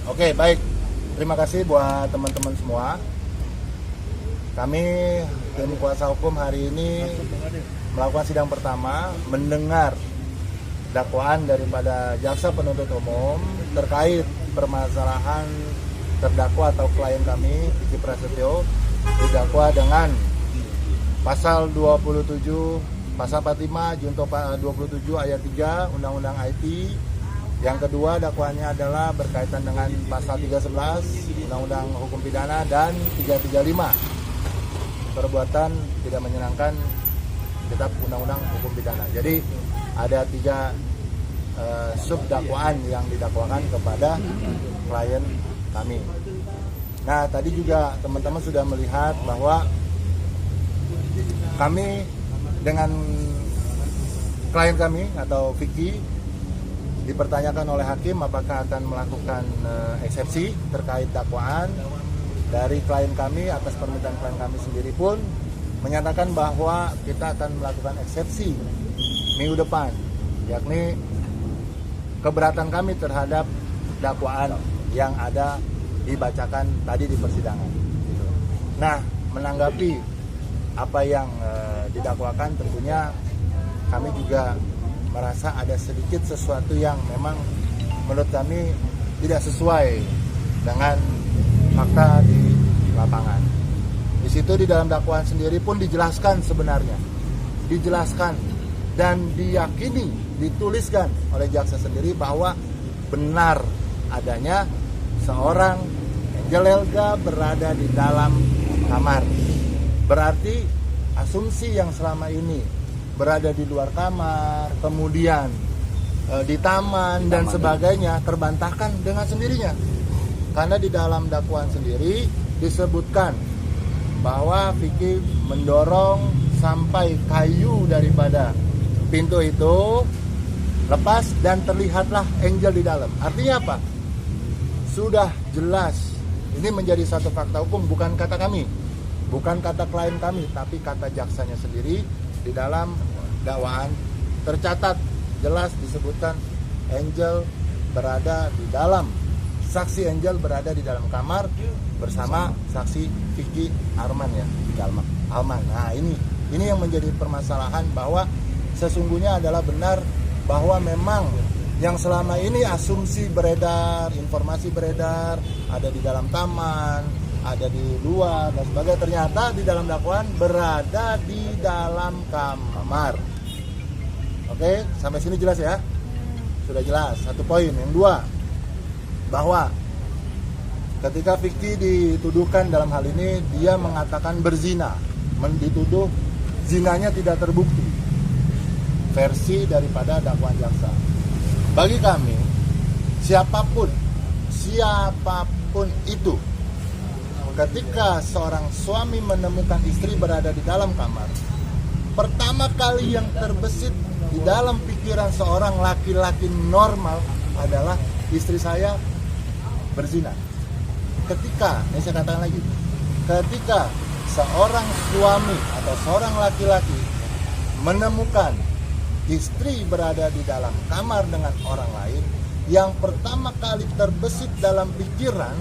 Oke, baik. Terima kasih buat teman-teman semua. Kami tim kuasa hukum hari ini melakukan sidang pertama, mendengar dakwaan daripada jaksa penuntut umum terkait permasalahan terdakwa atau klien kami, Vicky Prasetyo, didakwa dengan pasal 27, pasal 45, junto 27 ayat 3 Undang-Undang IT. Yang kedua dakwaannya adalah berkaitan dengan pasal 311 Undang-Undang Hukum Pidana dan 335 perbuatan tidak menyenangkan kitab Undang-Undang Hukum Pidana. Jadi ada 3 sub dakwaan yang didakwakan kepada klien kami. Nah, tadi juga teman-teman sudah melihat bahwa kami dengan klien kami atau Vicky dipertanyakan oleh hakim apakah akan melakukan eksepsi terkait dakwaan. Dari klien kami atas permintaan klien kami sendiri pun menyatakan bahwa kita akan melakukan eksepsi minggu depan, yakni keberatan kami terhadap dakwaan yang ada dibacakan tadi di persidangan. Nah, menanggapi apa yang didakwakan, tentunya kami juga merasa ada sedikit sesuatu yang memang menurut kami tidak sesuai dengan fakta di lapangan. Di situ di dalam dakwaan sendiri pun dijelaskan sebenarnya, dijelaskan dan diyakini, dituliskan oleh jaksa sendiri bahwa benar adanya seorang Angel Elga berada di dalam kamar. Berarti asumsi yang selama ini berada di luar kamar, kemudian di taman dan sebagainya terbantahkan dengan sendirinya. Karena di dalam dakwaan sendiri disebutkan bahwa Vicky mendorong sampai kayu daripada pintu itu lepas dan terlihatlah Angel di dalam. Artinya apa? Sudah jelas ini menjadi satu fakta hukum, bukan kata kami, bukan kata klien kami, tapi kata jaksanya sendiri. Di dalam dakwaan tercatat jelas disebutkan Angel berada di dalam, saksi Angel berada di dalam kamar bersama saksi Vicky Arman ya, Alman. Nah, ini yang menjadi permasalahan, bahwa sesungguhnya adalah benar bahwa memang yang selama ini asumsi beredar, informasi beredar ada di dalam taman, ada di luar dan sebagainya, ternyata di dalam dakwaan berada di dalam kamar. Oke, sampai sini jelas ya? Sudah jelas. Satu poin. Yang dua, bahwa ketika Vicky dituduhkan dalam hal ini, dia mengatakan berzina, dituduh zinanya tidak terbukti, versi daripada dakwaan jaksa. Bagi kami, siapapun itu, ketika seorang suami menemukan istri berada di dalam kamar, pertama kali yang terbesit di dalam pikiran seorang laki-laki normal adalah istri saya berzina. Ketika, ini saya katakan lagi, ketika seorang suami atau seorang laki-laki menemukan istri berada di dalam kamar dengan orang lain, yang pertama kali terbesit dalam pikiran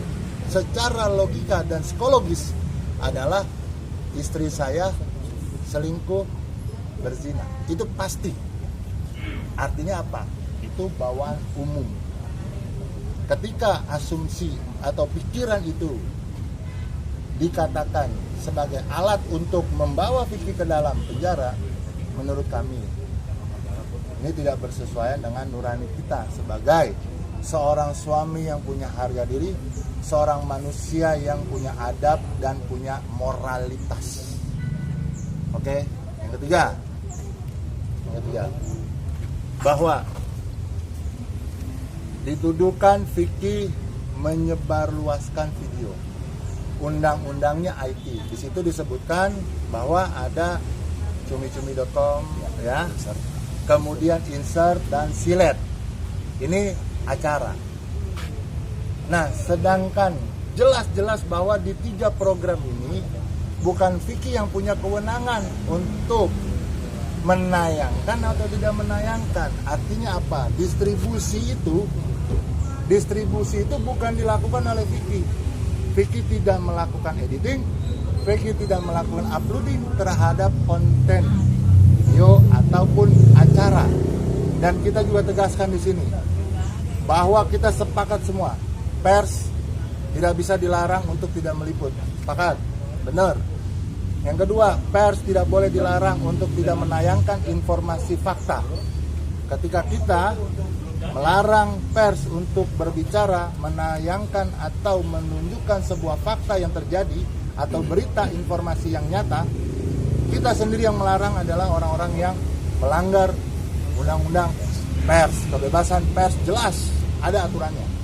secara logika dan psikologis adalah istri saya selingkuh, berzina. Itu pasti. Artinya apa? Itu bawaan umum. Ketika asumsi atau pikiran itu dikatakan sebagai alat untuk membawa Vicky ke dalam penjara, menurut kami ini tidak bersesuaian dengan nurani kita sebagai seorang suami yang punya harga diri, seorang manusia yang punya adab dan punya moralitas. Oke, yang ketiga, bahwa dituduhkan Vicky menyebarluaskan video. Undang-undangnya IT. Di situ disebutkan bahwa ada cumi-cumi.com ya. Kemudian insert dan silet. Ini acara. Nah, sedangkan jelas-jelas bahwa di 3 program ini bukan Vicky yang punya kewenangan untuk menayangkan atau tidak menayangkan. Artinya apa? Distribusi itu Distribusi itu bukan dilakukan oleh Vicky. Vicky tidak melakukan editing, Vicky tidak melakukan uploading terhadap konten video ataupun acara. Dan kita juga tegaskan di sini bahwa kita sepakat semua, pers tidak bisa dilarang untuk tidak meliput. Sepakat? Benar. Yang kedua, pers tidak boleh dilarang untuk tidak menayangkan informasi fakta. Ketika kita melarang pers untuk berbicara, menayangkan atau menunjukkan sebuah fakta yang terjadi atau berita informasi yang nyata, kita sendiri yang melarang adalah orang-orang yang melanggar undang-undang pers. Kebebasan pers jelas ada aturannya.